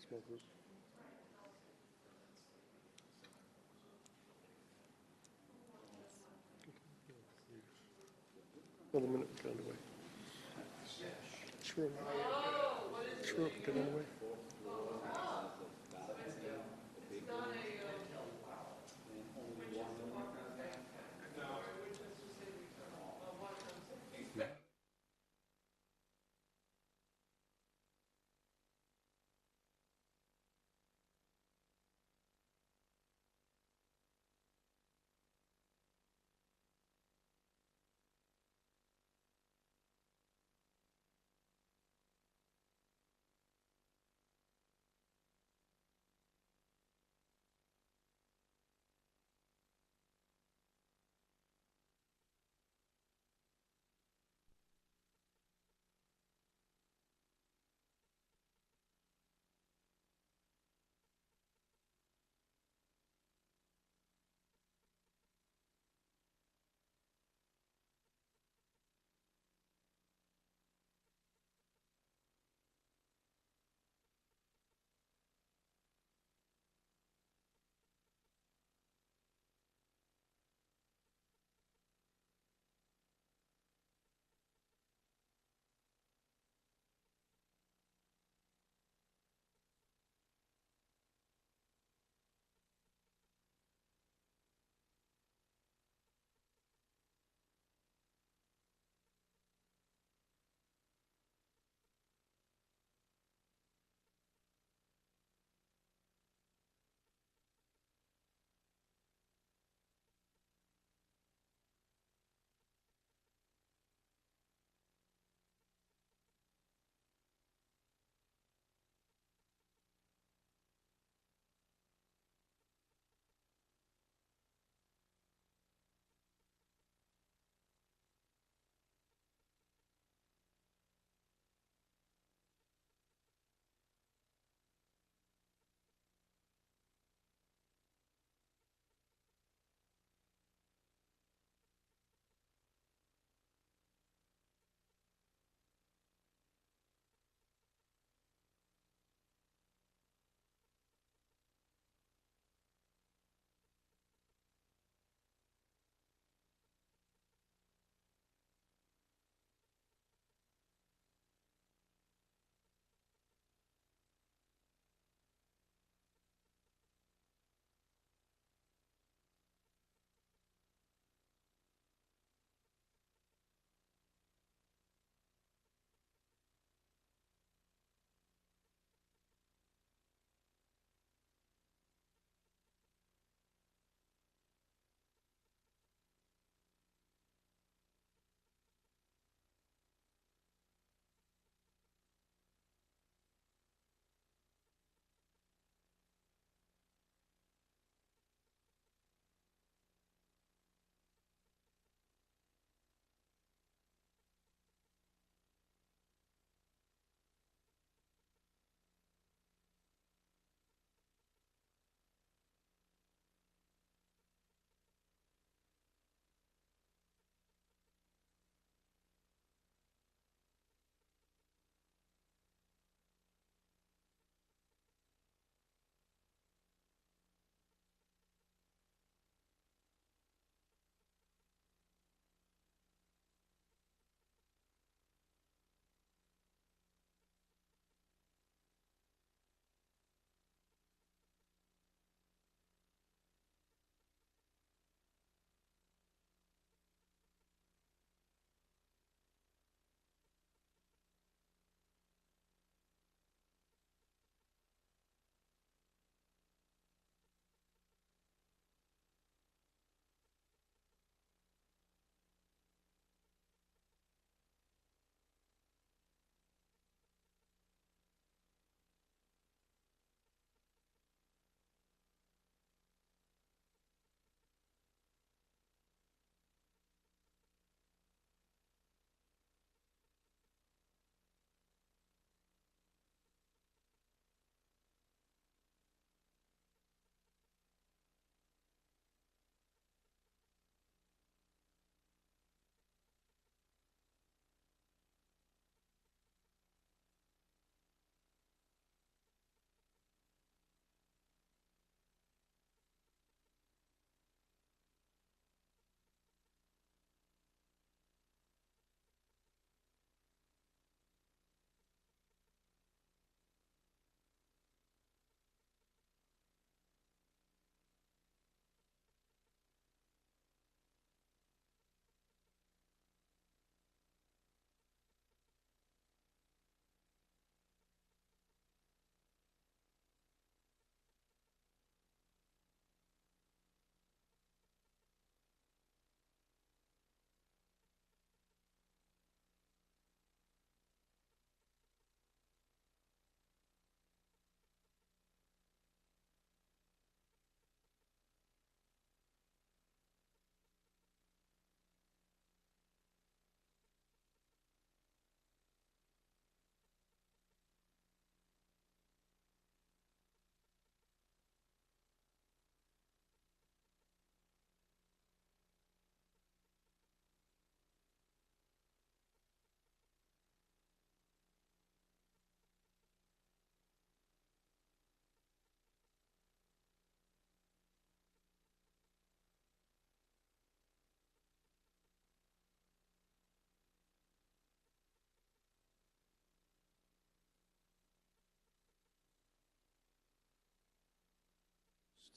Small group. Another minute, get underway. Sure. Sure, get underway.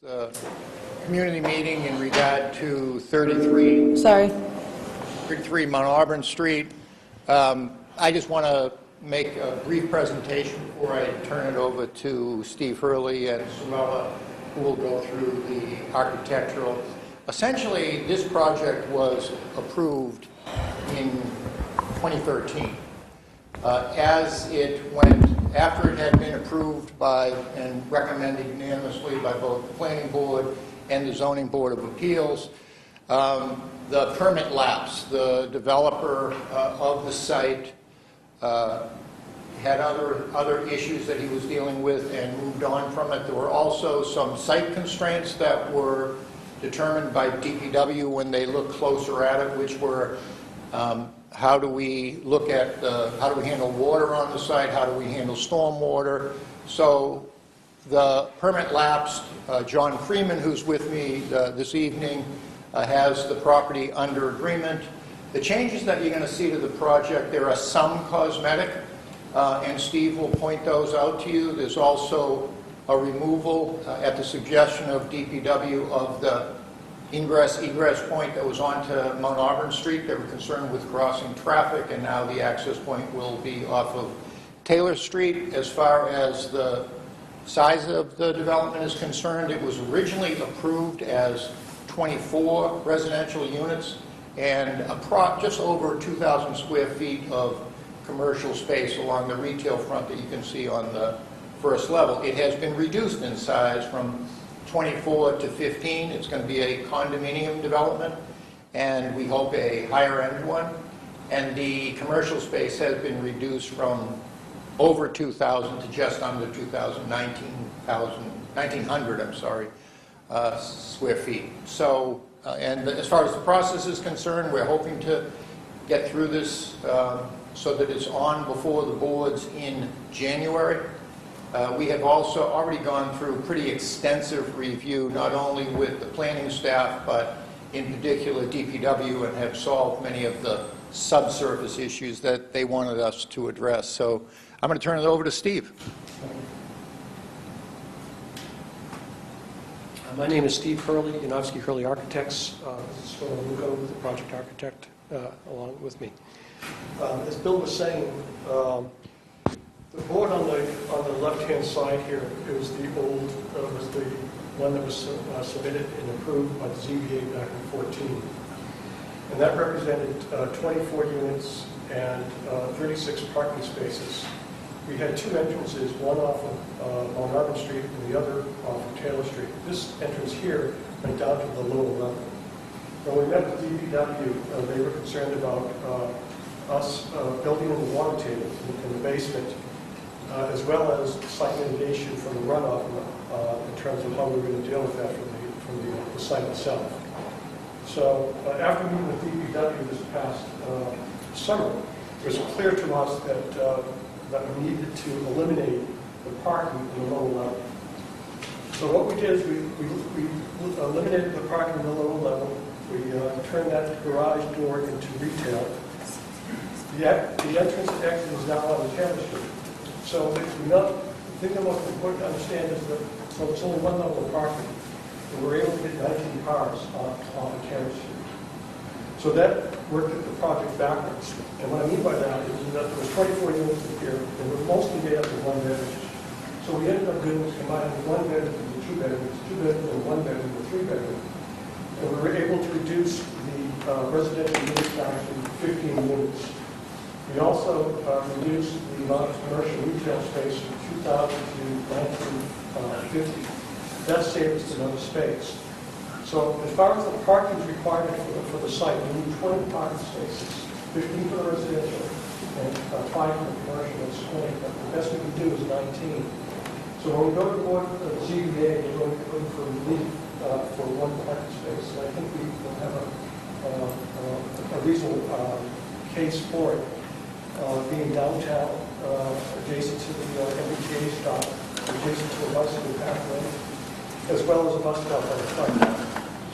The community meeting in regard to 33 Mount Auburn Street. I just want to make a brief presentation before I turn it over to Steve Hurley and Suella, who will go through the architectural. Essentially, this project was approved in 2013. After it had been approved by and recommended unanimously by both the Planning Board and the Zoning Board of Appeals, the permit lapsed. The developer of the site had other issues that he was dealing with and moved on from it. There were also some site constraints that were determined by DPW when they looked closer at it, which were how do we handle water on the site? How do we handle stormwater? So the permit lapsed. John Freeman, who's with me this evening, has the property under agreement. The changes that you're going to see to the project, there are some cosmetic, and Steve will point those out to you. There's also a removal at the suggestion of DPW of the ingress-egress point that was onto Mount Auburn Street. They were concerned with crossing traffic, and now the access point will be off of Taylor Street. As far as the size of the development is concerned, it was originally approved as 24 residential units and just over 2,000 square feet of commercial space along the retail front that you can see on the first level. It has been reduced in size from 24 to 15. It's going to be a condominium development, and we hope a higher-end one. And the commercial space has been reduced from over 2,000 to just under 1,900, square feet. So, and as far as the process is concerned, we're hoping to get through this so that it's on before the boards in January. We have also already gone through pretty extensive review, not only with the planning staff, but in particular DPW, and have solved many of the subsurface issues that they wanted us to address. So I'm going to turn it over to Steve. My name is Steve Hurley, Yanofsky Hurley Architects. This is Phil Lugo, the project architect, along with me. As Bill was saying, the board on the left-hand side here is the old, was the one that was submitted and approved by the ZBA back in 14. And that represented 24 units and 36 parking spaces. We had two entrances, one off of Mount Auburn Street and the other off of Taylor Street. This entrance here went down to the lower level. When we met with DPW, they were concerned about us building in the water table in the basement, as well as site mitigation from the runoff in terms of how we were going to deal with that from the site itself. So after meeting with DPW this past summer, it was clear to us that we needed to eliminate the parking in the lower level. So what we did is we eliminated the parking in the lower level. We turned that garage door into retail. The entrance and exit is now on Taylor Street. So the thing that's most important to understand is that it's only one level of parking, and we're able to get 19 cars off of Taylor Street. So that worked the project backwards. And what I mean by that is that there was 24 units in here, and we're mostly made up of one bedroom. So we ended up combining one bedroom into two bedrooms, and one bedroom to three bedrooms. And we were able to reduce the residential unit count to 15 units. We also reduced the amount of commercial retail space from 2,000 to 1,950. That saved us another space. So as far as the parking requirement for the site, we need 20 parking spaces, 15 for the residential and 5 for the commercial. That's 20. But the best we can do is 19. So when we go to the board, the ZBA, we're going to look for relief for one parking space. So I think we will have a reasonable case for it. Being downtown, adjacent to the MBTA stop, adjacent to a bicycle pathway, as well as a bus stop on the front.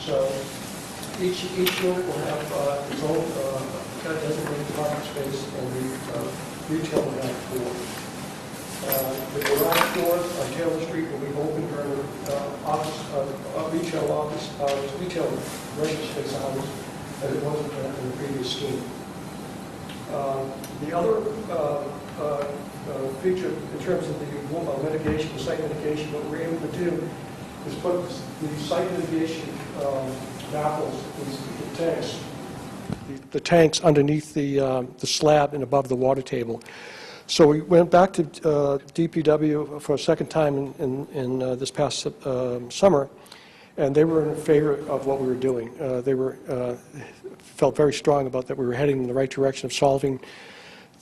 So each unit will have its own designated parking space, and the retail will have 4. The garage door on Taylor Street will be open during retail office hours, retail rental space hours, as it was in the previous scheme. The other feature in terms of the mitigation, the site mitigation, what we're able to do is put the site mitigation baffles, the tanks underneath the slab and above the water table. So we went back to DPW for a second time in this past summer, and they were in favor of what we were doing. They felt very strong about that we were heading in the right direction of solving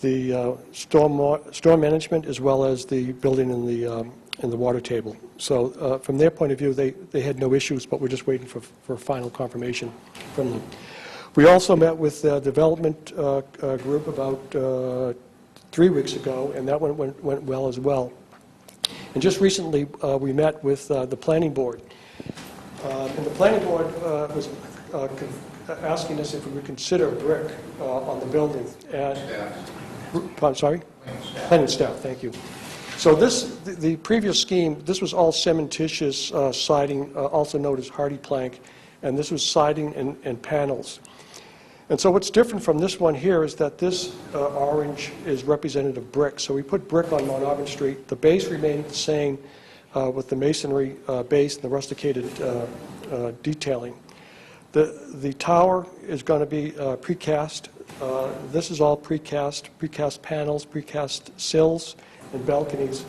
the storm management as well as the building in the water table. So from their point of view, they had no issues, but we're just waiting for final confirmation from them. We also met with the development group about 3 weeks ago, and that went well as well. And just recently, we met with the planning board. And the planning board was asking us if we would consider brick on the building. And, I'm sorry? Planning staff, thank you. So the previous scheme, this was all cementitious siding, also known as hardy plank, and this was siding and panels. And so what's different from this one here is that this orange is representative of brick. So we put brick on Mount Auburn Street. The base remained the same with the masonry base and the rusticated detailing. The tower is going to be precast. This is all precast panels, precast sills and balconies.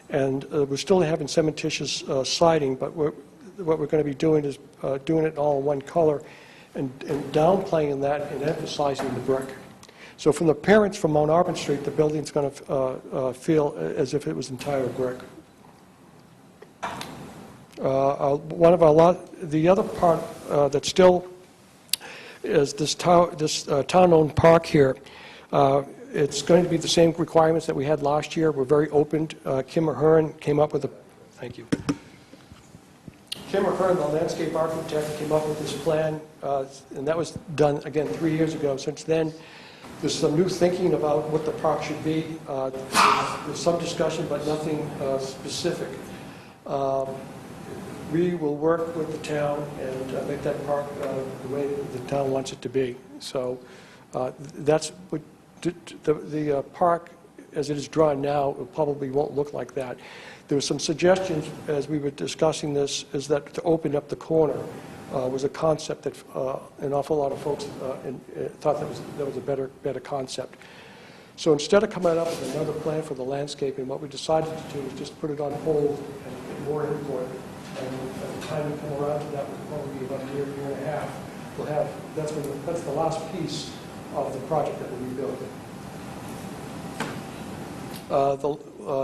And we're still having cementitious siding, but what we're going to be doing is doing it all in one color and downplaying that and emphasizing the brick. So from the appearance from Mount Auburn Street, the building's going to feel as if it was entirely brick. The other part that still is this town-owned park here. It's going to be the same requirements that we had last year. We're very open. Kim Ahern came up with thank you. Kim Ahern, the landscape architect, came up with this plan, and that was done, again, 3 years ago. Since then, there's some new thinking about what the park should be. There's some discussion, but nothing specific. We will work with the town and make that park the way the town wants it to be. So that's what the park, as it is drawn now, it probably won't look like that. There were some suggestions as we were discussing this, is that to open up the corner was a concept that an awful lot of folks thought that was a better concept. So instead of coming up with another plan for the landscaping, what we decided to do is just put it on hold and get more input. And at the time we come around to that, will probably be about a year and a half. We'll have that's the last piece of the project that will be built.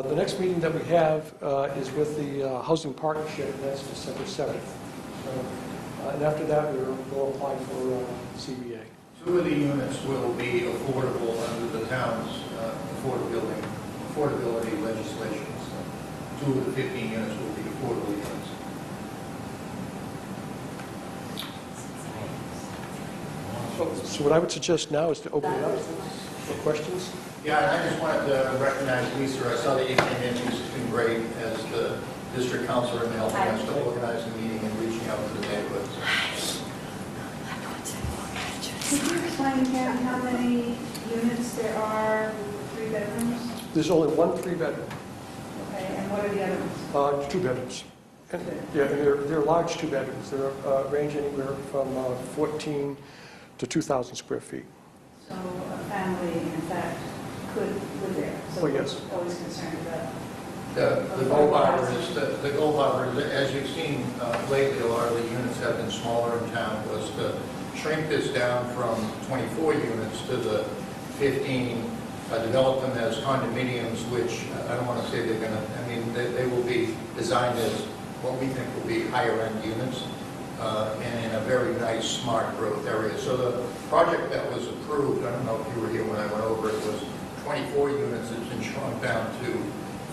The next meeting that we have is with the Housing Partnership, and that's December 7th. And after that, we'll apply for CBA. 2 of the units will be affordable under the town's affordability legislation. So 2 of the 15 units will be affordable units. So what I would suggest now is to open it up for questions. Yeah, and I just wanted to recognize Lisa. I saw that you came in. She's been great as the district counselor in helping us to organize the meeting and reaching out to the neighborhoods. Could you explain, Karen, how many units there are, 3 bedrooms? There's only one 3-bedroom, Okay, and what are the other ones? 2 bedrooms. And, yeah, and they're large 2 bedrooms. They're range anywhere from 14 to 2,000 square feet. So a family, in fact, could live there. So Oh, yes. we're always concerned about. The goal, however, is as you've seen lately, a lot of the units have been smaller in town, was to shrink this down from 24 units to the 15, develop them as condominiums, which I don't want to say they're going to, I mean, they will be designed as what we think will be higher-end units. And in a very nice, smart growth area. So the project that was approved, I don't know if you were here when I went over it, was 24 units. It's been shrunk down to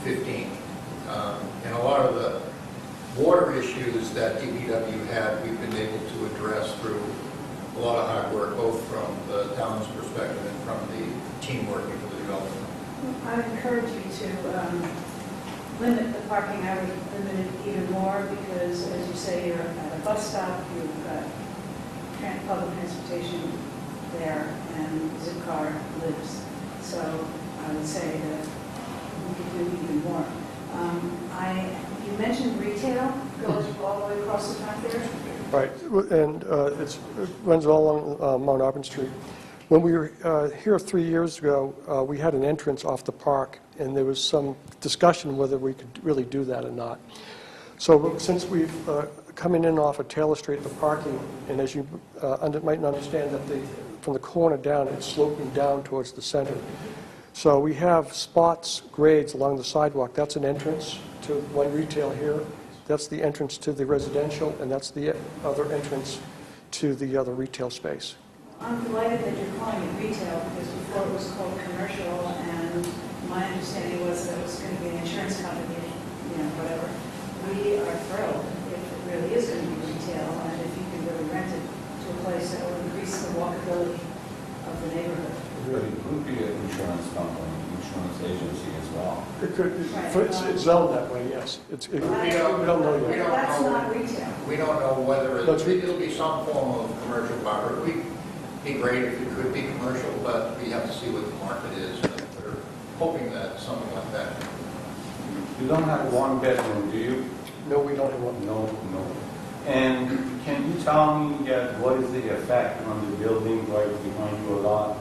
15. And a lot of the water issues that DPW had, we've been able to address through a lot of hard work, both from the town's perspective and from the team working for the development. I would encourage you to limit the parking, I would limit it even more because, as you say, you're at a bus stop, you've got public transportation there, and Zipcar lives. So I would say that we could do even more. You mentioned retail goes all the way across the front there. Right, and it runs all along Mount Auburn Street. When we were here 3 years ago, we had an entrance off the park, and there was some discussion whether we could really do that or not. So since we've coming in off of Taylor Street, the parking, and as you might understand, that from the corner down, it's sloping down towards the center. So we have spots, grades along the sidewalk. That's an entrance to one retail here. That's the entrance to the residential, and that's the other entrance to the other retail space. I'm delighted that you're calling it retail because before it was called commercial, and my understanding was that it was going to be an insurance company, whatever. We are thrilled if it really is going to be retail, and if you can really rent it to a place that will increase the walkability of the neighborhood. But it could be an insurance company, insurance agency as well. It could, Right. it's zoned that way, yes. We don't know We yet. don't That's know. not retail. We don't know whether That's it'll be some form of commercial bar. It would be great if it could be commercial, but we have to see what the market is. But we're hoping that something like that. You don't have one bedroom, do you? No, we don't have one. No. And can you tell me what is the effect on the building right behind your lot?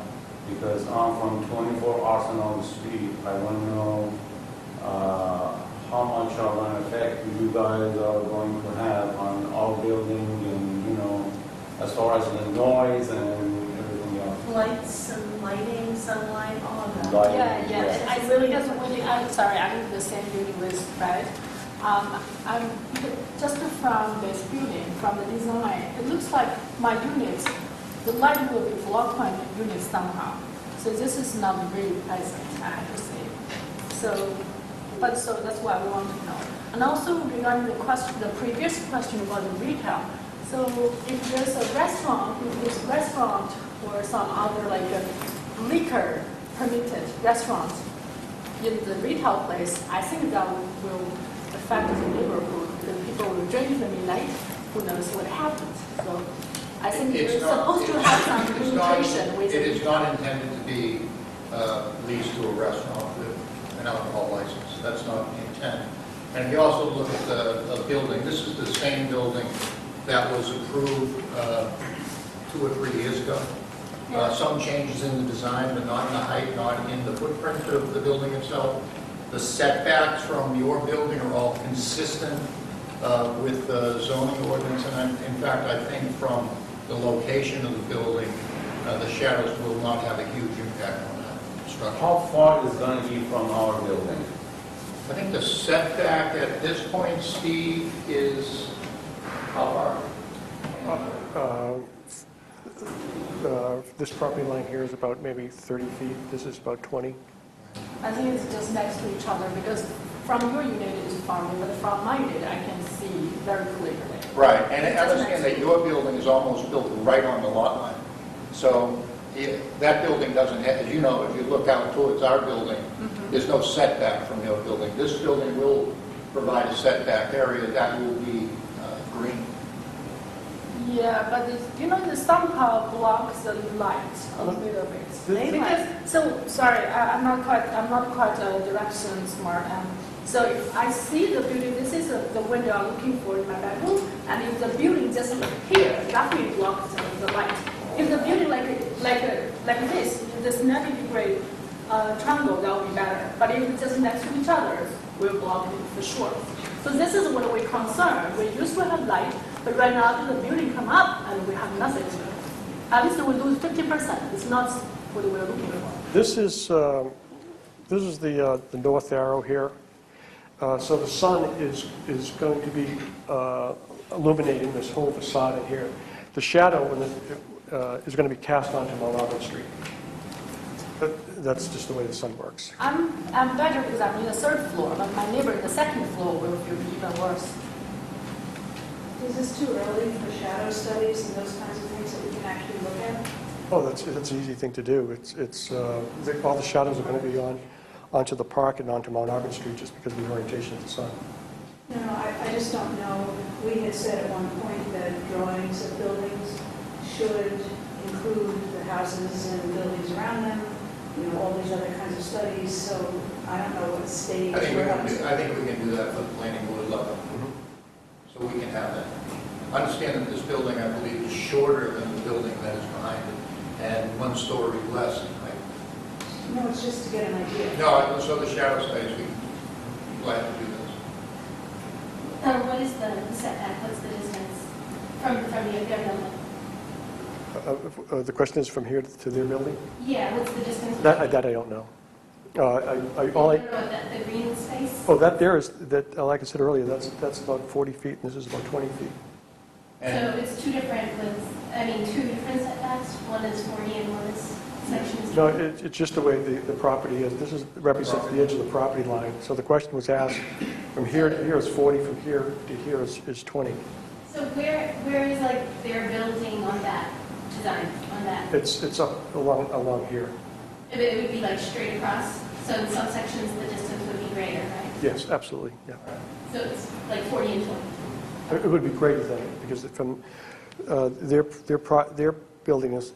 Because I'm from 24 Arsenal Street. I want to know how much of an effect you guys are going to have on our building and, as far as the noise and everything else. Lights and lighting, sunlight, all of that. Lighting, Yeah, yes. I really just really, I'm sorry, I'm in the same building with Fred. I'm just from this building, from the design, it looks like my units, the light will be blocked my units somehow. So this is not really pleasant, I have to say. So that's why we want to know. And also regarding the previous question about the retail. So if there's a restaurant, or some other like a liquor permitted restaurant in the retail place, I think that will affect the neighborhood. The people will drink in the midnight, who knows what happens. So I think we're supposed to have some limitation with It it. is not intended to be leased to a restaurant with an alcohol license. That's not the intent. And if you also look at the building, this is the same building that was approved 2 or 3 years ago. Some changes in the design, but not in the height, not in the footprint of the building itself. The setbacks from your building are all consistent with the zoning ordinance, and in fact, I think from the location of the building, the shadows will not have a huge impact on that structure. How far is going to be from our building? I think the setback at this point, Steve, is how far? This property line here is about maybe 30 feet. This is about 20. I think it's just next to each other because from your unit it's far away, but from my unit I can see very clearly. Right, and understand that your building is almost built right on the lot line. So that building doesn't have, as you know, if you look out towards our building, there's no setback from your building. This building will provide a setback area that will be green. Yeah, but it somehow blocks the light a little bit. Sorry, I'm not quite direction smart. So if I see the building, this is the window I'm looking for in my bedroom, and if the building just here, that will block the light. If the building like this, if this 90-degree triangle, that would be better. But if it's just next to each other, we'll block it for sure. So this is what we're concerned. We used to have light, but right now the building come up and we have nothing. At least we lose 50%. It's not what we're looking for. This is the north arrow here. So the sun is going to be illuminating this whole facade in here. The shadow is going to be cast onto Mount Auburn Street. That's just the way the sun works. I'm better because I'm in the 3rd floor, but my neighbor in the 2nd floor will feel even worse. Is this too early for shadow studies and those kinds of things that we can actually look at? Oh, that's an easy thing to do. All the shadows are going to be onto the park and onto Mount Auburn Street just because of the orientation of the sun. No, I just don't know. We had said at one point that drawings of buildings should include the houses and buildings around them, you know, all these other kinds of studies, so I don't know what stage I think we're up to. we can do that for the planning board level, so we can have that. Understand that this building, I believe, is shorter than the building that is behind it, and 1 story less in height. No, it's just to get an idea. No, so the shadow space, we'd be glad to do this. What is the setback, what's the distance from their building? The question is from here to their building? Yeah, what's the distance? That I don't know. All I, You don't know the green space? oh, that there is, that, like I said earlier, that's about 40 feet, and this is about 20 feet. So it's two different setbacks, one is 40 and one is section 0? No, it's just the way the property is. This represents the edge of the property line. So the question was asked, from here to here is 40, from here to here is 20. So where is like their building on that design, on that? It's up along here. It would be like straight across, so in some sections the distance would be greater, right? Yes, absolutely, yeah. So it's like 40 and 20? It would be greater than it, because from their building is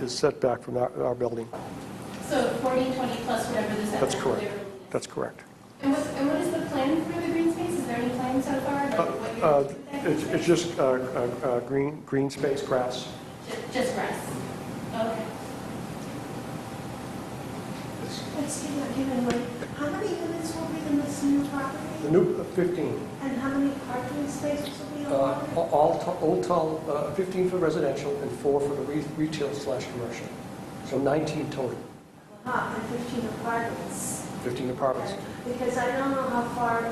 set back from our building. So 40 and 20 plus whatever the setback That's of correct. their building is? That's correct. And what is the plan for the green space? Is there any plan so far? Like what you're doing with that green It's space? just green space, grass. Just grass? Okay. How many units will be in this new property? The new 15. And how many parking spaces will be allotted? All tall, 15 for residential and 4 for the retail/commercial. So 19 total, And 15 apartments. 15 apartments. Because I don't know how far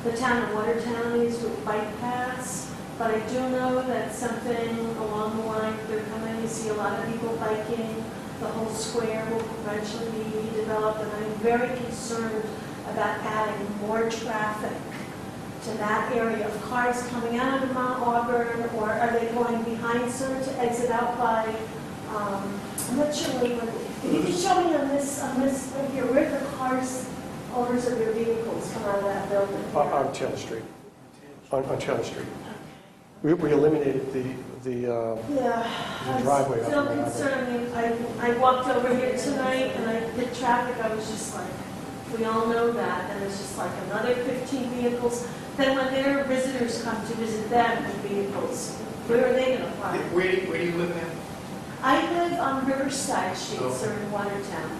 the town of Watertown is with bike paths, but I do know that something along the line, they're coming, you see a lot of people biking, the whole square will eventually be redeveloped, and I'm very concerned about adding more traffic to that area of cars coming out of Mount Auburn, or are they going behind Sur to exit out by, I'm not sure what, if you can show me on this right here, where the cars, owners of their vehicles come out of that building? On Taylor Street. On Taylor Street. We eliminated the Yeah, the driveway I'm up still there. concerned. I mean, I walked over here tonight and I hit traffic, I was just like, we all know that, and it's just like another 15 vehicles. Then when their visitors come to visit them with vehicles, where are they gonna park? Where do you live now? I live on Riverside Street, sir, in Watertown.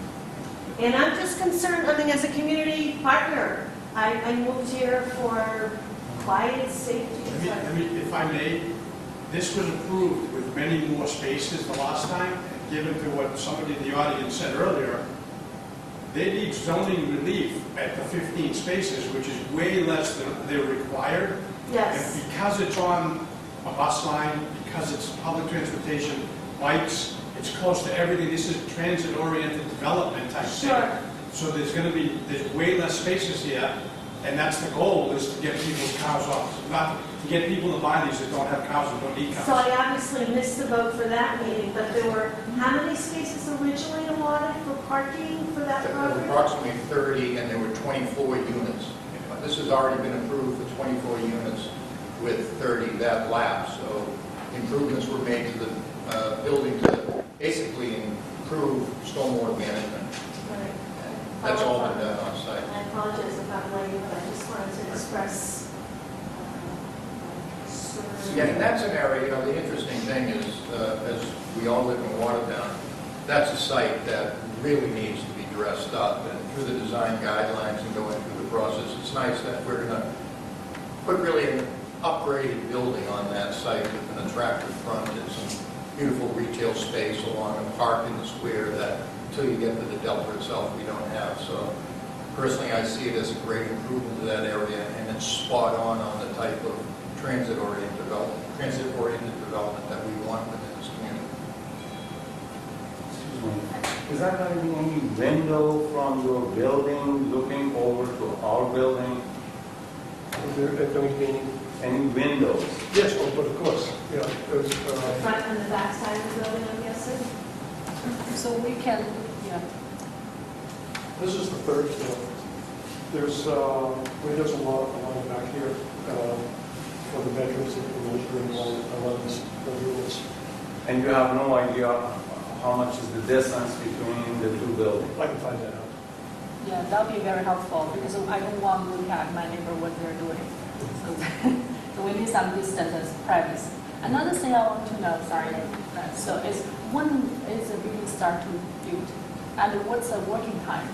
And I'm just concerned, I mean, as a community partner, I moved here for quiet, safety. If I may, this was approved with many more spaces the last time, and given to what somebody in the audience said earlier, they need zoning relief at the 15 spaces, which is way less than they're required. Yes. And because it's on a bus line, because it's public transportation, bikes, it's close to everything, this is transit-oriented development type thing. Sure. So there's way less spaces here, and that's the goal, is to get people's cars off, not to get people to buy these that don't have cars and don't need So cars. I obviously missed the vote for that meeting, but there were, how many spaces originally allotted for parking for that There were property? approximately 30, and there were 24 units. This has already been approved for 24 units with 30 that lapsed. So improvements were made to the building to basically improve stormwater management. Right. And that's all been done on site. I apologize if I'm late, but I just wanted to express concern. Yeah, and that's an area, the interesting thing is, as we all live in Watertown, that's a site that really needs to be dressed up, and through the design guidelines and going through the process, it's nice that we're going to put really an upgraded building on that site with an attractive front and some beautiful retail space along a park in the square that, until you get to the delta itself, we don't have. So personally, I see it as a great improvement to that area, and it's spot on the type of transit-oriented development that we want within this community. Excuse me. Is there going to be any window from your building looking over to our building? Is there going to be Any windows? Yes, but of course, there's, Front and the back side of the building, I'm guessing? So we can, yeah. This is the third floor. There's windows along the back here for the bedrooms and the living room along the units. And you have no idea how much is the distance between the two buildings? I can find that out. Yeah, that would be very helpful, because I don't want to look at my neighbor what they're doing. So we need some distance as privacy. Another thing I want to know, sorry, so is when is the building start to build? And what's the working time?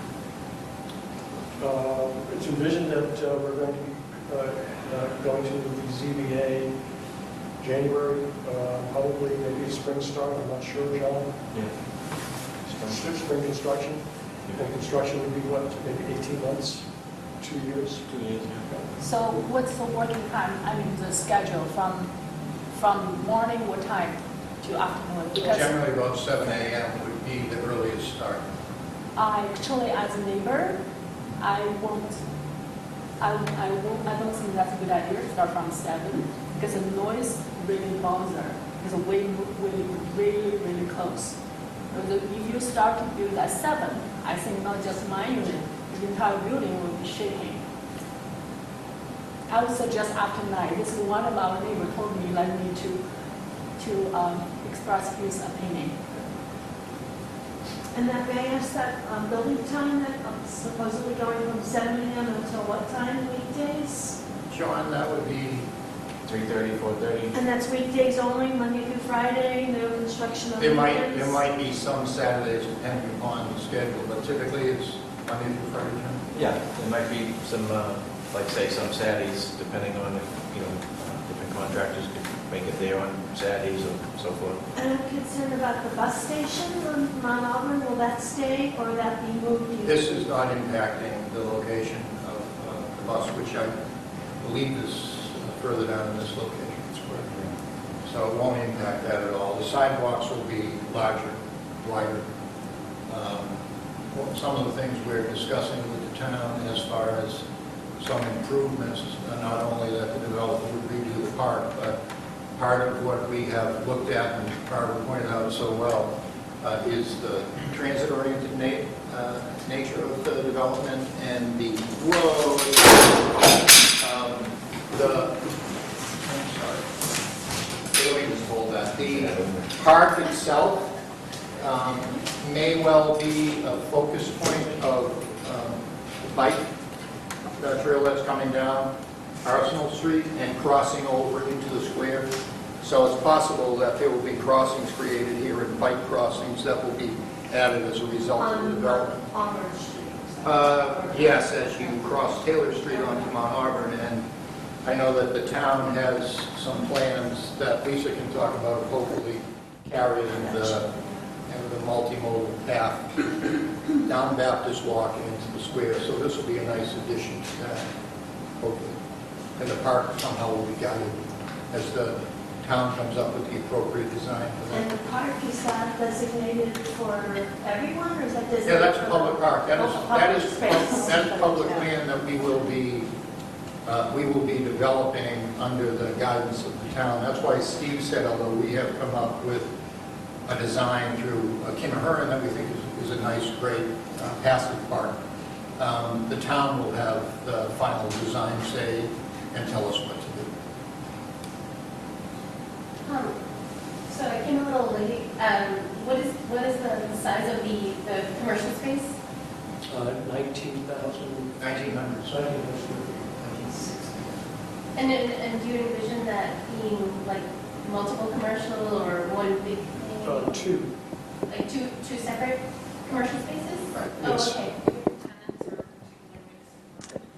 It's envisioned that we're going to be going to the ZBA January, probably maybe spring start, I'm not sure, John. Spring construction. And construction would be what, maybe 18 months, 2 years? 2 years, yeah. So what's the working time, I mean, the schedule from morning, what time to afternoon? Because Generally about 7 a.m. would be the earliest start. I actually, as a neighbor, I don't think that's a good idea to start from 7, because the noise really bother, because really close. If you start to build at 7, I think not just my unit, the entire building will be shaking. I would suggest after 9. This is one of our neighbors told me, let me to express his opinion. And that may I ask that building time that supposedly going from 7 a.m. until what time, weekdays? John, that would be 3:30, 4:30. And that's weekdays only, Monday through Friday, no construction on There weekends? might be some Saturdays depending upon the schedule, but typically it's Monday through Friday. Jim. Yeah, there might be some, like say, some Saturdays, depending on if, different contractors could make it there on Saturdays or so forth. And I'm concerned about the bus station on Mount Auburn, will that stay or will that be moved? This is not impacting the location of the bus, which I believe is further down in this location. So it won't impact that at all. The sidewalks will be larger, wider. Some of the things we're discussing with the town as far as some improvements, not only that the developer would redo the park, but part of what we have looked at, and Barbara pointed out so well, is the transit-oriented nature of the development and the let me just hold that. The park itself may well be a focus point of the bike trail that's coming down Arsenal Street and crossing over into the square. So it's possible that there will be crossings created here and bike crossings that will be added as a result of the On development. Auburn Street? Yes, as you cross Taylor Street onto Mount Auburn, and I know that the town has some plans that Lisa can talk about, hopefully carrying the multimodal path down Baptist Walk and into the square, so this will be a nice addition to that, hopefully. And the park somehow will be guided as the town comes up with the appropriate design for And that. the park, is that designated for everyone, or is that designated? Yeah, that's a for- public park. That Oh, public space. that's public Yeah. land that we will be developing under the guidance of the town. That's why Steve said, although we have come up with a design through Kim Ahern that we think is a nice, great passive park, the town will have the final design say and tell us what to do. So I came a little late. What is the size of the commercial space? 19,000. 1900s. And do you envision that being like multiple commercial or one big thing? 2. Like two separate commercial spaces? Right. Yes. Oh, okay.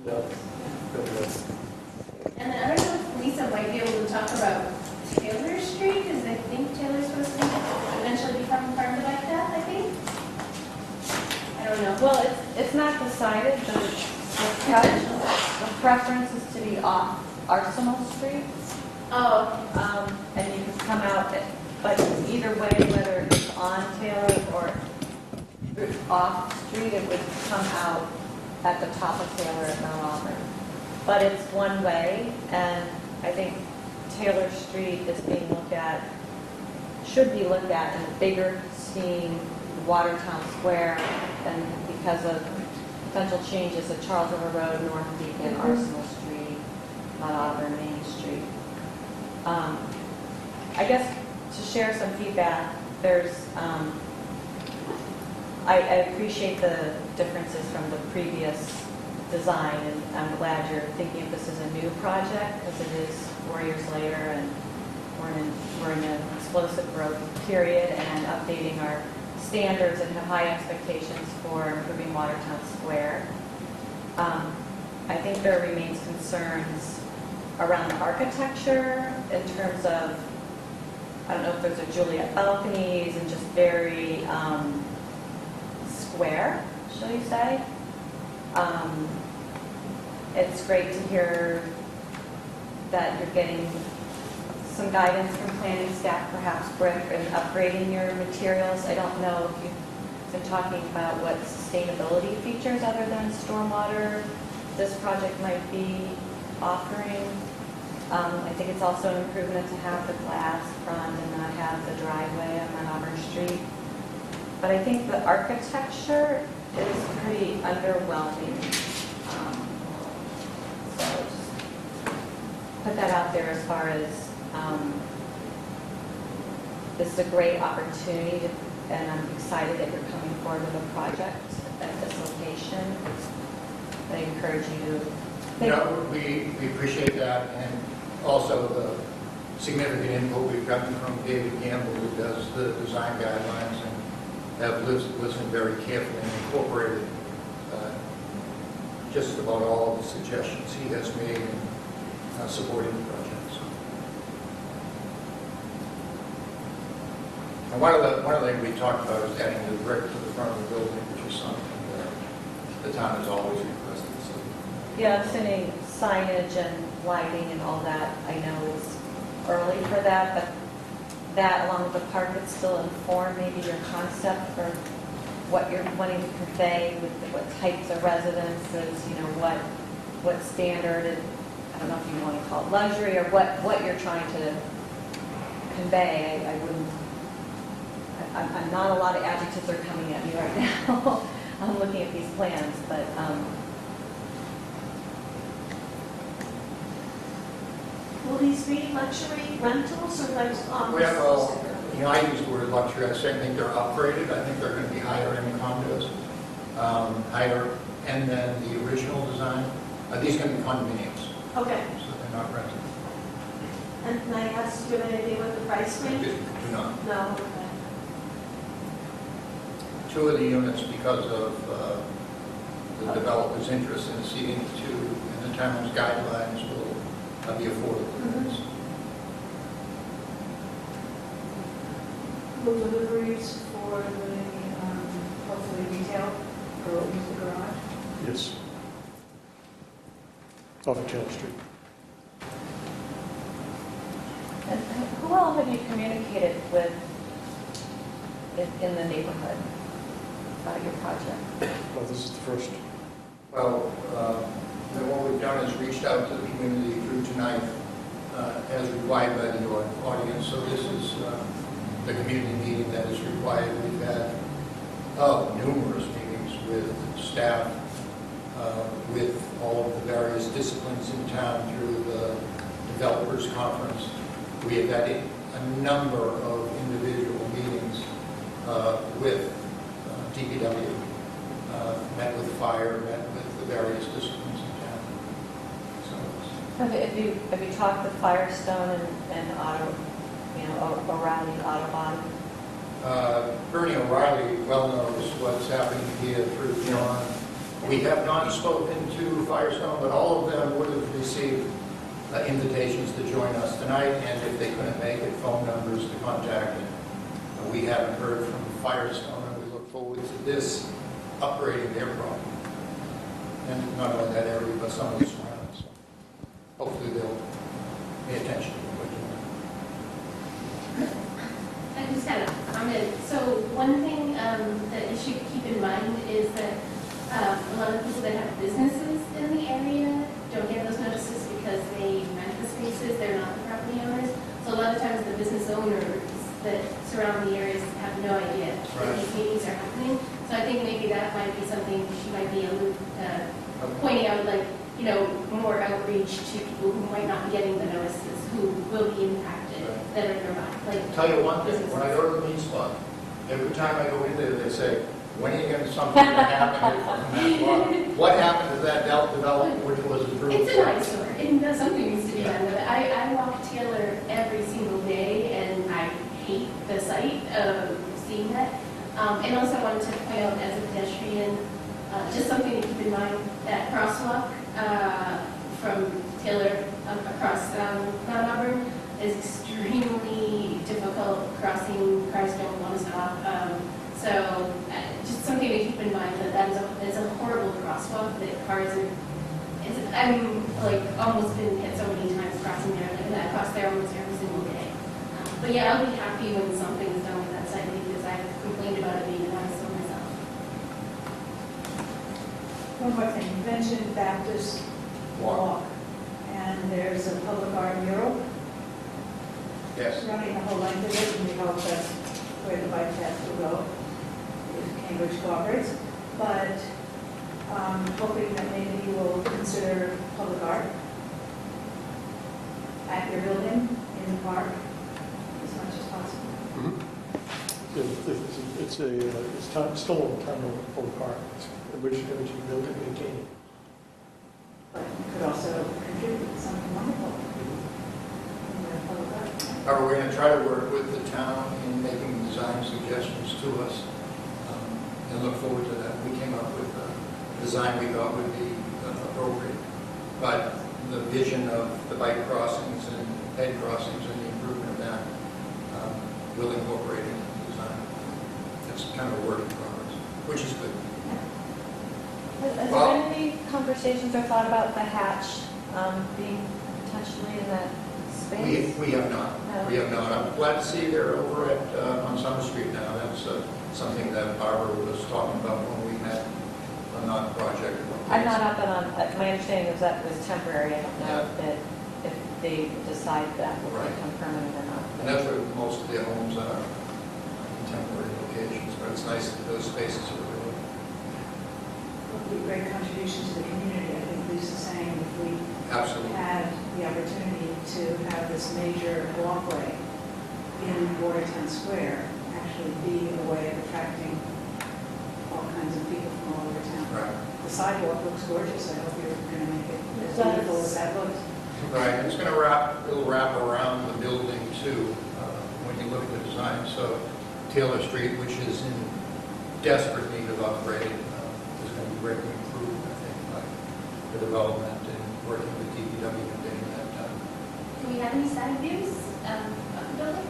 No. And then I don't know if Lisa might be able to talk about Taylor Street, because I think Taylor's supposed to eventually become part of the bike path, I think. I don't know. Well, it's not decided, but the preference is to be off Arsenal Street, Oh, and you can come out, but either way, whether it's on Taylor or off street, it would come out at the top of Taylor at Mount Auburn. But it's one way, and I think Taylor Street is being looked at, should be looked at in a bigger scheme, Watertown Square, and because of potential changes at Charles River Road, North Beacon, Arsenal Street, Mount Auburn, Main Street. I guess to share some feedback, I appreciate the differences from the previous design, and I'm glad you're thinking of this as a new project, because it is 4 years later, and we're in an explosive growth period, and updating our standards and have high expectations for improving Watertown Square. I think there remains concerns around the architecture in terms of, I don't know if those are Juliet balconies and just very square, shall you say? It's great to hear that you're getting some guidance from planning staff, perhaps brick, and upgrading your materials. I don't know if you've been talking about what sustainability features other than stormwater this project might be offering. I think it's also an improvement to have the glass front and not have the driveway on Auburn Street. But I think the architecture is pretty underwhelming. So just put that out there as far as this is a great opportunity, and I'm excited that you're coming forward with a project at this location. I encourage you to think. We appreciate that, and also the significant input we've gotten from David Campbell, who does the design guidelines, and have listened very carefully and incorporated just about all of the suggestions he has made in supporting the project. And one of the things we talked about is adding the brick to the front of the building, which is something that the town has always requested. So. Yeah, assuming signage and lighting and all that, I know is early for that, but that along with the park would still inform maybe your concept for what you're wanting to convey with what types of residences, what standard, and I don't know if you want to call it luxury or what you're trying to convey. I'm not a lot of adjectives are coming at me right now. I'm looking at these plans, but Will these be luxury rentals or like Well, I use the word luxury. I say I think they're upgraded. I think they're going to be higher end condos, higher end than the original design. These are going to be condominiums, Okay. so they're not rented. And can I ask, do you have any idea what the price range? Do not. No, okay. Two of the units, because of the developer's interest in seeing the two and the town's guidelines, will be affordable units. Will deliveries for the, hopefully retail, or use the garage? Yes. Off of Channel Street. and who all have you communicated with in the neighborhood about your project? Well, this is the first. Well, what we've done is reached out to the community through tonight as required by the audience. So this is the community meeting that is required. We've had numerous meetings with staff, with all of the various disciplines in town through the developers conference. We have had a number of individual meetings with DPW, met with fire, met with the various disciplines in town. So Have you talked to Firestone and O'Reilly Auto Body? Bernie O'Reilly well knows what's happening here through John. We have not spoken to Firestone, but all of them would have received invitations to join us tonight, and if they couldn't make it, phone numbers to contact. And we haven't heard from Firestone, and we look forward to this upgrading their property. And not only that area, but some of the surroundings. So hopefully they'll pay attention to what we're doing. I just had a comment. So one thing that you should keep in mind is that a lot of people that have businesses in the area don't get those notices because they rent the spaces, they're not the property owners. So a lot of times the business owners that surround the areas have no idea that these meetings are happening. So I think maybe that might be something she might be pointing out, like, you know, more outreach to people who might not be getting the notices, who will be impacted, that are nearby. Like, Tell you one thing, when I go to the meat spot, every time I go in there, they say, when are you going to, something going to happen in that lot? What happened to that development which was approved? it's an eyesore, and something needs to be done with it. I walk Taylor every single day, and I hate the sight of seeing that. And also wanted to point out as a pedestrian, just something to keep in mind, that crosswalk from Taylor across Mount Auburn is extremely difficult crossing, cars don't want to stop. So just something to keep in mind, that is a horrible crosswalk, that cars are, I'm like almost been hit so many times crossing there, like I cross there almost every single day. But yeah, I'll be happy when something's done with that site, because I've complained about it being an eyesore myself. One more thing, you mentioned Baptist Walk, and there's a public art mural Yes. running the whole length of it, and we hope that's where the bike path will go, if Cambridge cooperates. But hoping that maybe you will consider public art at your building, in the park, as much as possible. It's still a town-owned park, which you build and maintain. But you could also contribute something wonderful in the public art. Are we going to try to work with the town in making design suggestions to us? And look forward to that. We came up with a design we thought would be appropriate. But the vision of the bike crossings and head crossings and the improvement of that will incorporate into the design. It's kind of a work in progress, which is good. Has Well- there been any conversations or thought about the hatch being potentially in that space? We have not. No. We have not. I'm glad to see they're over at, on Summer Street now. That's something that Barbara was talking about when we met on that project. I'm not up and on, my understanding was that it was temporary. I don't know if they decide that will Right. become permanent or not. And that's where most of their homes are, temporary locations. But it's nice that those spaces are available. It would be a great contribution to the community. I think Lisa's saying if we Absolutely. had the opportunity to have this major walkway in Watertown Square actually be a way of attracting all kinds of people from all over town. Right. The sidewalk looks gorgeous. I hope you're going to make it as It does. beautiful as that looks. Right, and it's going to it'll wrap around the building too, when you look at the design. So Taylor Street, which is in desperate need of upgrade, is going to be greatly improved, I think, by the development and working with DPW and getting that done. Do we have any side views of the building?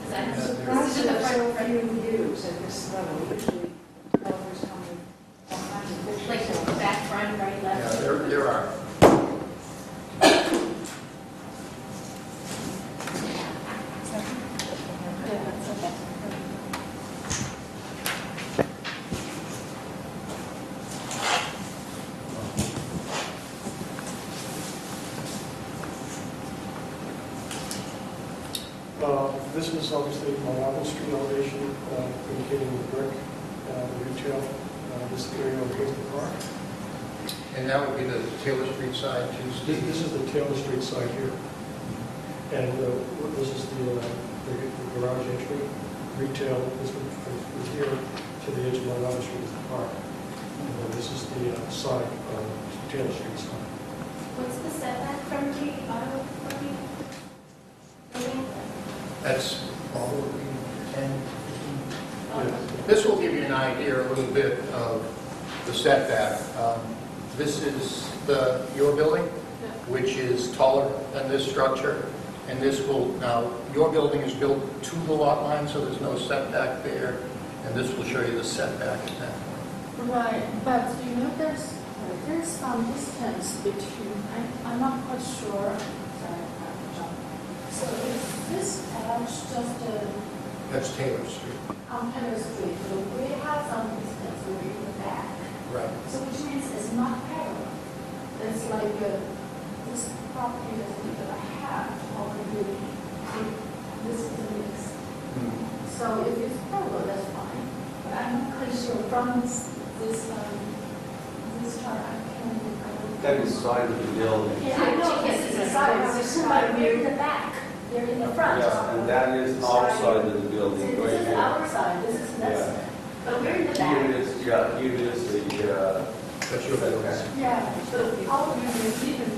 Is that Yeah, this is Surprised just a there are so front, few views at this level. Usually developers come with all kinds of pictures. like the back, front, right, Yeah, left? there are. Yeah, that's okay. This is obviously my Auburn Street elevation, indicating the brick, the retail, this area of the park. And that would be the Taylor Street side too, This Steve? this is the Taylor Street side here. And this is the garage entry, retail, this one from here to the edge of my Auburn Street is the park. And then this is the side, Taylor Street side. What's the setback from the auto parking? Building? That's probably 10, 15. Yeah. This will give you an idea a little bit of the setback. This is your building, which is taller than this structure, and this will, now, your building is built to the lot line, so there's no setback there, and this will show you the setback at that point. Right, but you know, there's some distance between, I'm not quite sure. Sorry, John. So is this edge just That's Taylor Street. on Taylor Street? So we have some distance in the back. Right. So which means it's not parallel. It's like this property is a little half of the building. So this is the mix. So if it's parallel, that's fine. But I'm not quite sure from this chart, I That is side of the building. yeah, I know, this is the side, but we're in the back, they're in the front. Yeah, and that is outside of the See, building, right this is here. our side, this is that Yeah. side, but we're in the Here back. it is, yeah, here it is the, That's your building. Yeah, so our building is even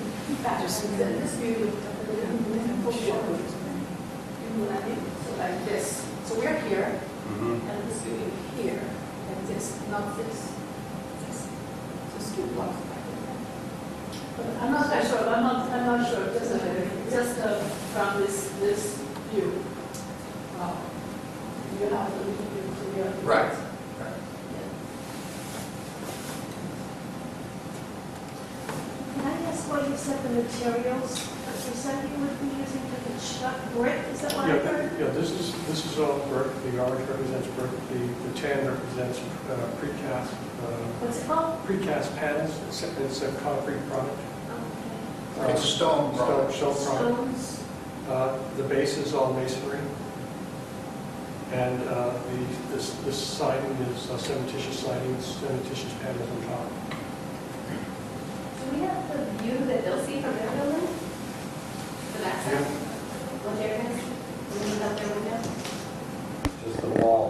back, and then this building, so like this. So we're here, mhm. and this building here, and this, not this. This. Just two blocks back. But I'm not that sure, I'm not sure, just from this view. You have a little bit clear. Right. Can I ask what you said the materials, you said you would be using to construct brick, is that what I heard? Yeah, this is all brick, the orange represents brick, the tan represents precast, What's it called? precast panels, it's a concrete product. Okay. It's stone product. Stone product. Stones, The base is all masonry, and this siding is cementitious siding, cementitious panels on top. Do we have the view that they'll see from their building? The backside? What they're going to see? When you out their window? Just the wall.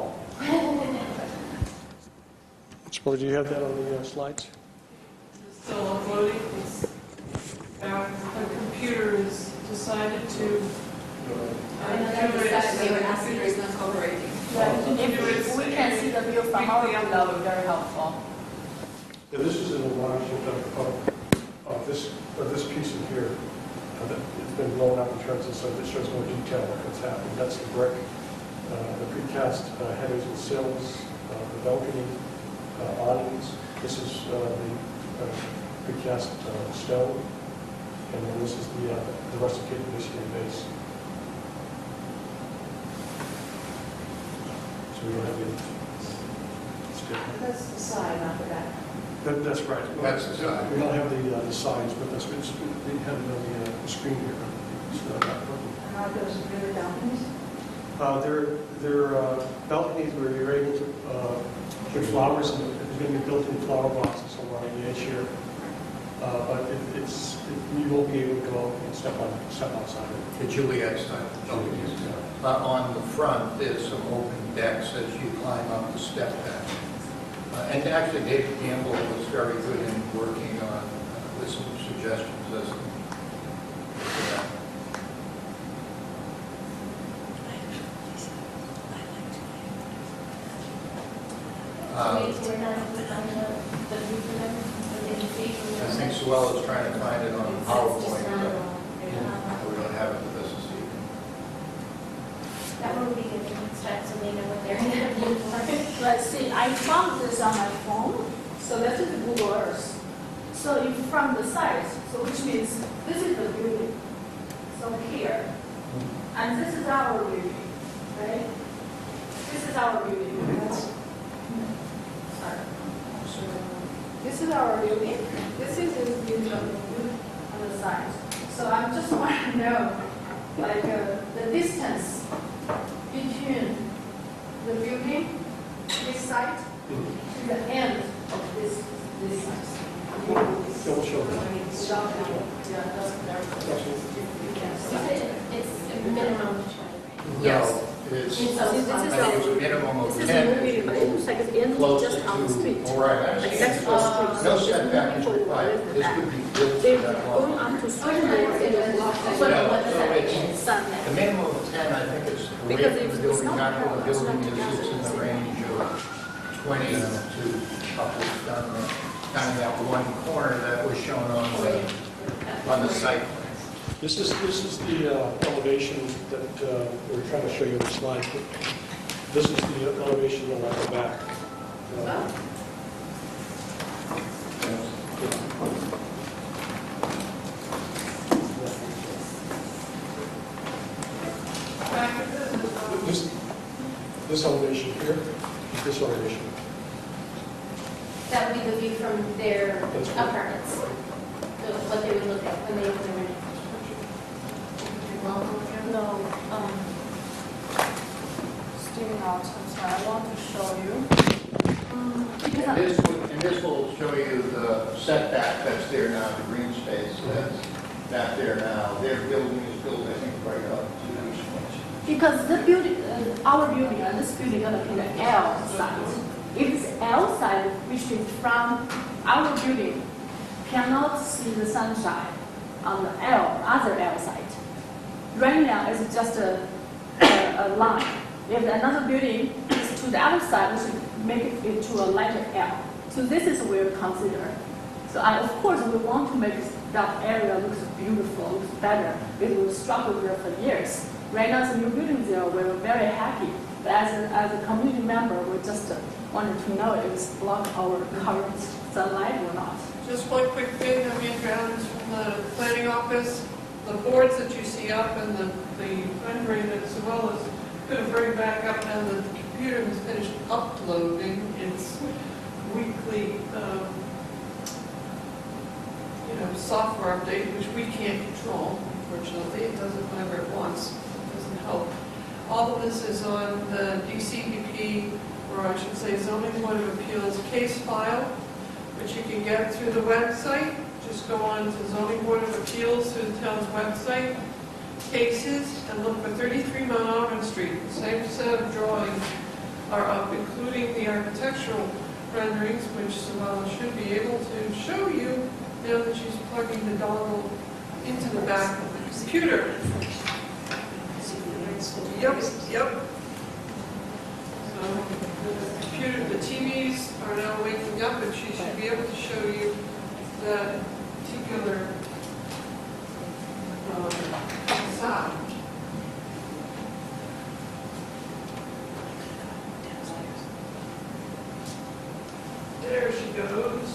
Well, do you have that on the slides? Still uploading, our computer has decided to. I know that was that they were asking for not cooperating. If we can see the view from our window, that would be very helpful. Yeah, this is an enlargement of this piece in here. It's been blown up in terms of, so this shows more detail of what's happening. That's the brick, the precast headers and sills, the balcony, awnings. This is the precast stone, and then this is the rusticated masonry base. So we don't have any. It's different. That's the side, not the back. That's right. That's the side. We don't have the sides, but that's what we have it on the screen here. How are those really balconies? They're balconies where you're able to put flowers, and there's going to be built-in flower boxes along the edge here. But you won't be able to go and step outside it. The Juliet style. On the front, there's some open decks as you climb up the step back. And actually, David Campbell was very good in working on, with some suggestions as to that. We're not on the view from them, what they can see from I their think side. Sue is trying to find it on It's PowerPoint, just not- but we don't have it with us this evening. That one would be good to extract so they know what they're going to view for. Let's see, I found this on my phone, so that is Google Earth. So if from the side, so which means this is the building, so here, and this is our building, right? This is our building. Sorry. This is our building, this is the building on the side. So I just want to know, like, the distance between the building, this side, to the end of this side. Don't show that. Yeah, that's very It's a minimum of 20, right? No, it's, So I think it's a minimum of 10. in Closer just on the to- street. All right. Like that's the street. No So there's setback is people who required. live in the This back. could be built They're to that going level. up to Oh, street no, level in the block. What No, does so that it's- mean? Sunday. The minimum of 10, I think it's the Because rate if of the it's building, not not what the parallel, building it's not is, it's in the together. range of 20 to upwards down the, kind of that one corner that was shown on the site plan. This is the elevation that we were trying to show you on the slide. This is the elevation along the back. This elevation here, this elevation. That would be the view from their That's right. apartments. So what they would look at when they open their windows. No, steaming out, I'm sorry, I want to show you. And this will show you the setback that's there now, the green space that's there now. Their building is built, I think, right up to these points. Because the building, our building and this building gonna be the L side. If it's L side, which means from our building cannot see the sunshine on the other L side. Right now, it's just a line. If another building is to the other side, we should make it into a lighter L. So this is what we consider. So of course, we want to make that area looks beautiful, looks better. Because we struggled there for years. Right now, it's a new building there. We're very happy. But as a community member, we just wanted to know if it's block our current sunlight or not. Just one quick thing, I'm Andrew Adams from the planning office. The boards that you see up and the rendering as well as going to bring back up, and the computer has finished uploading its weekly software update, which we can't control, unfortunately. It does it whenever it wants. It doesn't help. All of this is on the DCPP, or I should say Zoning Board of Appeals case file, which you can get through the website. Just go on to Zoning Board of Appeals through the town's website, cases, and look for 33 Mount Auburn Street. The same set of drawings are up, including the architectural renderings, which Savella should be able to show you now that she's plugging the dongle into the back of the computer. Yep. So the computer, the TVs are now waking up, and she should be able to show you that particular sound. There she goes.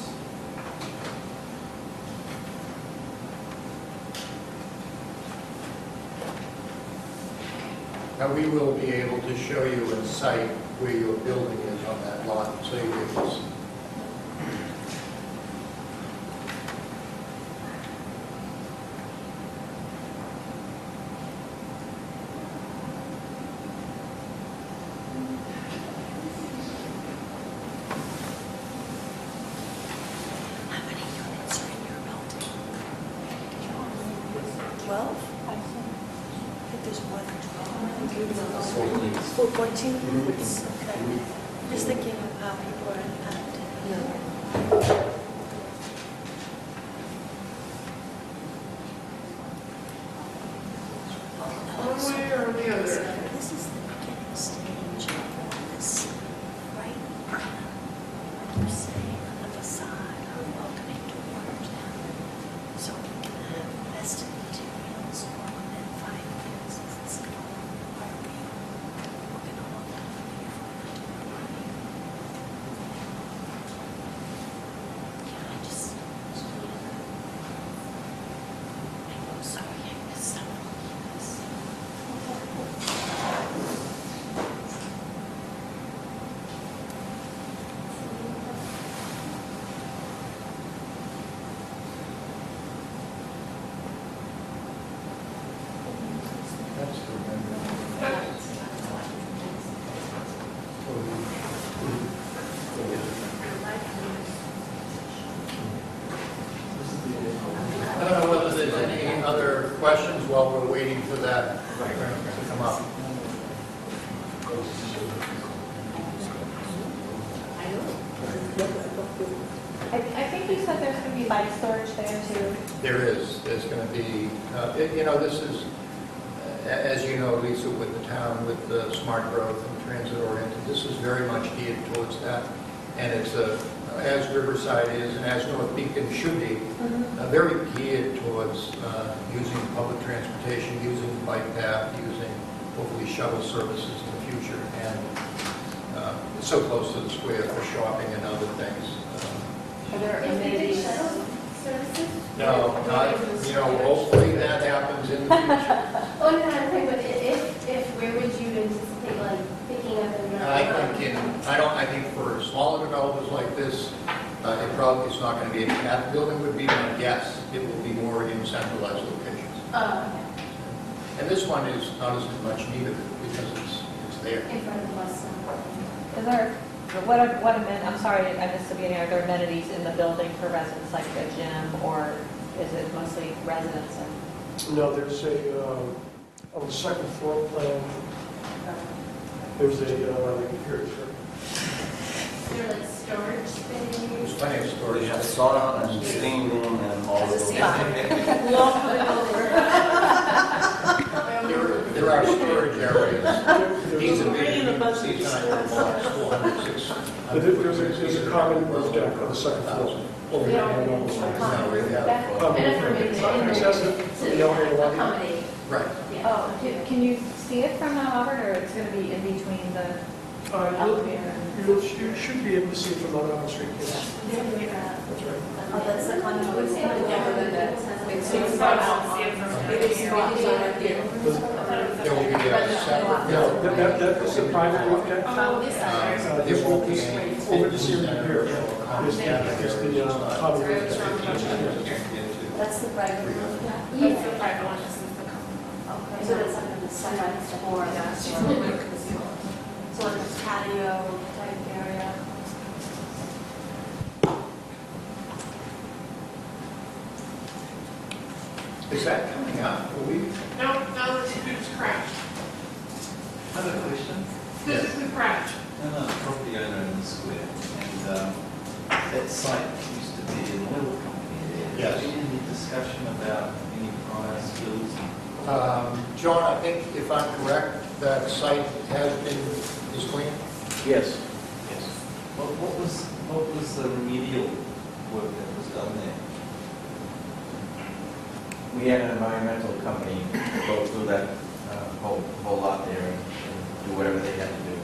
Now, we will be able to show you a site where your building is on that lot, so you'll be able to see. How many units are in your building? 12? I think there's more than 12. 14 units, okay. Just thinking of how people are impacted. One way or the other. This is the beginning stage of all this, right? Like you're saying, on the facade, or welcoming to Watertown. So we can have best materials for within 5 years. Is this going to are we looking a long time for you for money? Can I just, I'm sorry, I missed some of this. That's the rendering. I don't know whether there's any other questions while we're waiting for that to come up. I think you said there's going to be bike storage there too. There's going to be, this is, as you know, Lisa, with the town, with the smart growth and transit oriented, this is very much geared towards that. And it's as Riverside is, and as North Beacon should be, very geared towards using public transportation, using the bike path, using hopefully shuttle services in the future. And it's so close to the square for shopping and other things. Are there If they did amenities? shuttle services? No, not, hopefully that happens in the future. Oh, no, I'm saying, but if, where would you anticipate, like, picking up and dropping off? I think for smaller developers like this, it probably is not going to be, that building would be my guess. It will be more in centralized locations. Oh, okay. And this one is not as much needed because it's there. In front of the bus stop. Is there I'm sorry, I missed the beginning. Are there amenities in the building for residents, like a gym, or is it mostly residents? No, there's on the second floor plan, there's Is there like storage There's space? plenty of storage. They have sauna and steam room and all of those. There are storage areas. These are Bring in the big, bus. these kind of blocks, 400, 600. there's a common roof deck on the second floor. They don't have a common roof deck? Common And roof it's deck. Accessible to the elevator lobby. accommodate. Right. Yeah. Oh, can you see it from Mount Auburn, or it's going to be in between the elevator and? You should be able to see it from Mount Auburn Street, yes. That's right. Oh, that's the conduit. There will be a separate. No, that is a private roof deck. There won't be any. Over the ceiling here. There's the common roof deck. That's the private roof deck? That's the private one, this is the Okay, so it's like in the second floor, that's so like a patio type area. Is that coming up? Will we? No, no, it's crashed. I have a question. Physically crashed. I'm a property owner in the square, and that site used to be an oil company there. Yes. Has there been any discussion about any prior spills? John, I think if I'm correct, that site is clean? Yes. Yes. What was the remedial work that was done there? We had an environmental company go through that whole lot there and do whatever they had to do.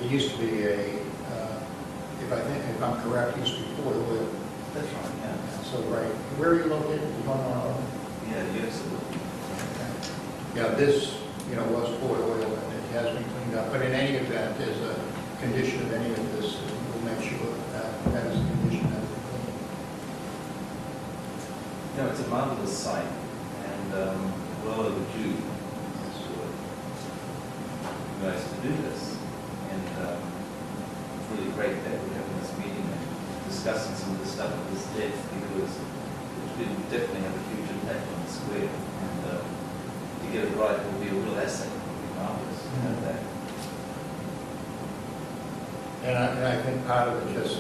It used to be if I'm correct, it used to be Port Oil. That's right, yeah. So, right. Where are you located? You don't know? Yeah, yes, Yeah, this, was Port Oil, and it has been cleaned up. But in any event, as a condition of any of this, we'll make sure that is a condition that it's clean. No, it's a marvelous site, and well overdue for you guys to do this. And it's really great that we're having this meeting and discussing some of the stuff at this depth, because it will definitely have a huge impact on the square. And to get it right will be a real asset. It will be marvelous to have that. And I think part of it just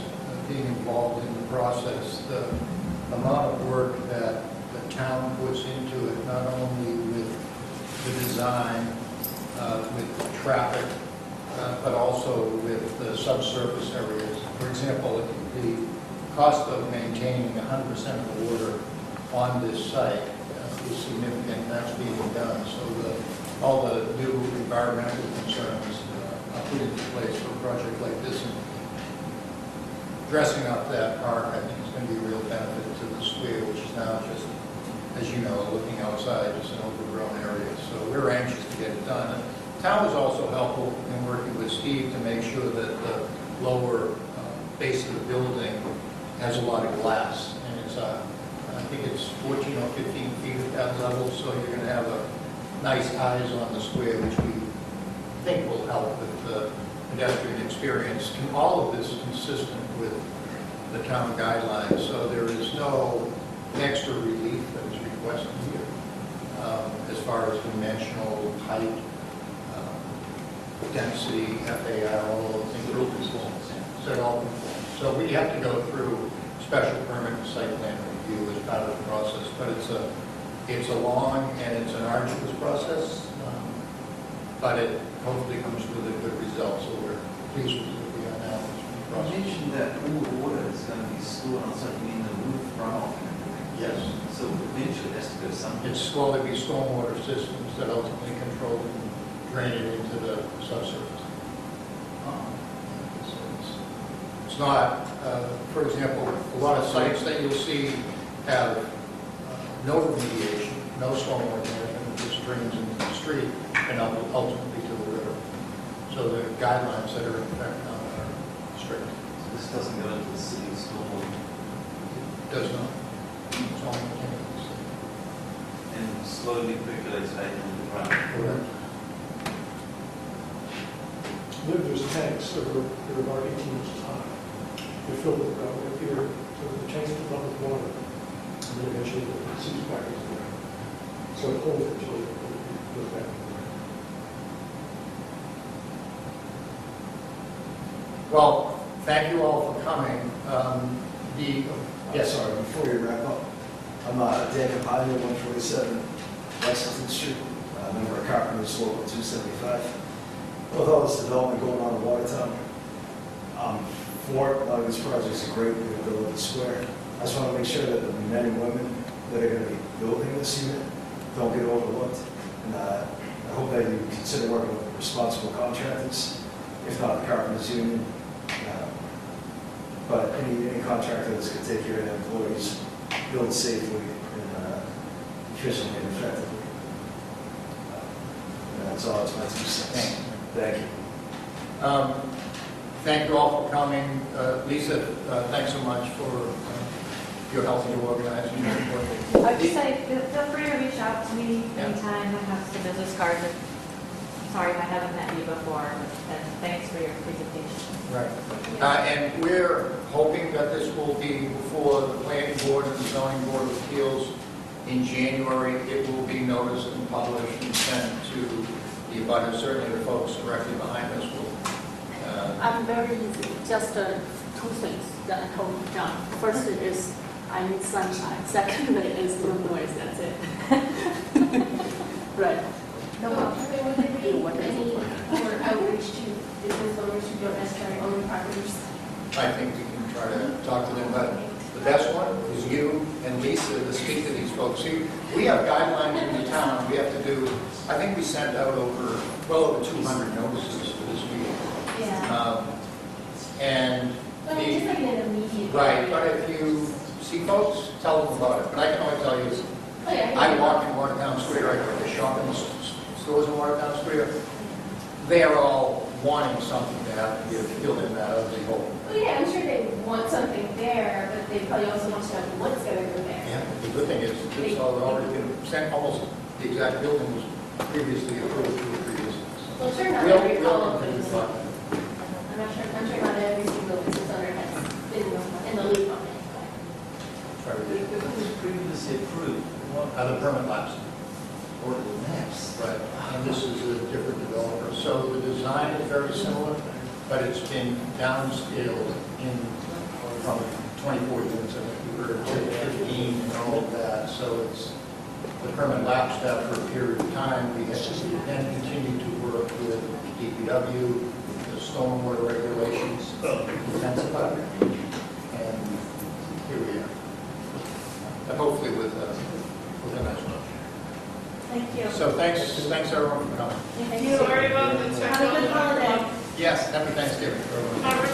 being involved in the process, the amount of work that the town puts into it, not only with the design, with traffic, but also with the subsurface areas. For example, the cost of maintaining 100% of the water on this site is significant. That's being done. So all the new environmental concerns are put into place for a project like this. And dressing up that park, I think, is going to be a real benefit to the square, which is now just, as you know, looking outside, just an overgrown area. So we're anxious to get it done. And the town was also helpful in working with Steve to make sure that the lower base of the building has a lot of glass. And it's, I think it's 14 or 15 feet at that level, so you're going to have a nice eyes on the square, which we think will help with the pedestrian experience. And all of this is consistent with the town guidelines, so there is no extra relief that is requested here as far as dimensional height, density, FAR, all of those things. They're all conforms. They're all conforms. So we have to go through special permit and site plan review as part of the process, but it's a long and it's an arduous process, but it hopefully comes with a good result, so we're pleased with where we are now. You mentioned that all the water is going to be stored on something in the roof runoff and everything. Yes. So eventually it has to go somewhere. It's going to be stormwater systems that ultimately control and drain it into the subsurface. So it's not, for example, a lot of sites that you'll see have no remediation, no stormwater management, just drains into the street and ultimately to the river. So the guidelines that are in effect now are strict. So this doesn't go into the city stormwater Does not. It's only contained in the city. and slowly percolates back into the ground. Correct. there's tanks that are about 18 inches high. They're filled with groundwater, so the tanks fill up with water, and then eventually it seeps back into the ground. So it holds it until it goes back into the ground. Well, thank you all for coming. Yes, Sorry, before we wrap up, I'm Dan Capaglia, 147 Lexington Street, member of Carpenters Local 275. With all this development going on in Watertown, for this project's a great way to build the square. I just want to make sure that the men and women that are going to be building this unit don't get overlooked. And I hope that you consider working with responsible contractors, if not the Carpenters Union. But any contractor that's going to take care of their employees, build safely and efficiently and effectively. And that's all, it's my 2 cents. Thank you. Thank you all for coming. Lisa, thanks so much for your help in organizing your work. I'd just say, feel free to reach out to me anytime. I have some business cards. Sorry if I haven't met you before, and thanks for your presentation. Right. And we're hoping that this will be before the planning board and the zoning board of appeals in January. It will be noticed and published and sent to the abutters. Certainly the folks directly behind us will. I'm very easy, just 2 things that I told John. First is I need sunshine. Secondly is no noise, that's it. Right. No, would there be any more outreach to business owners who don't necessarily own properties? I think we can try to talk to them about it. The best one is you and Lisa to speak to these folks. See, we have guidelines in the town. We have to do, I think we sent out well over 200 notices for this meeting. Yeah. And But I mean, just like in an immediate. right, but if you see folks, tell them about it. But I can only tell you, Oh, yeah, I walk in Watertown Square, I go to shop in the stores in Watertown Square. They are all wanting something to have to be filled in that ugly hole. Well, yeah, I'm sure they want something there, but they probably also want to know what's going to go there. Yeah, the good thing is, it's already been sent, almost the exact building was previously approved to a previous. Well, sure, not We'll- every we'll all of continue them. to talk. I'm sure not every single business owner has been in the loop on it. Sorry. It was previously approved. The permit lapse. Or the maps. Right, and this is a different developer. So the design is very similar, but it's been downscaled from 24 units, I think we were at 15 and all of that. So it's the permit lapsed after a period of time. We have to then continue to work with DPW, the stormwater regulations, defense department, and here we are. But hopefully with a nice one. Thank you. So thanks everyone for coming. Thank you very much. Have a good holiday. Yes, happy Thanksgiving. Have a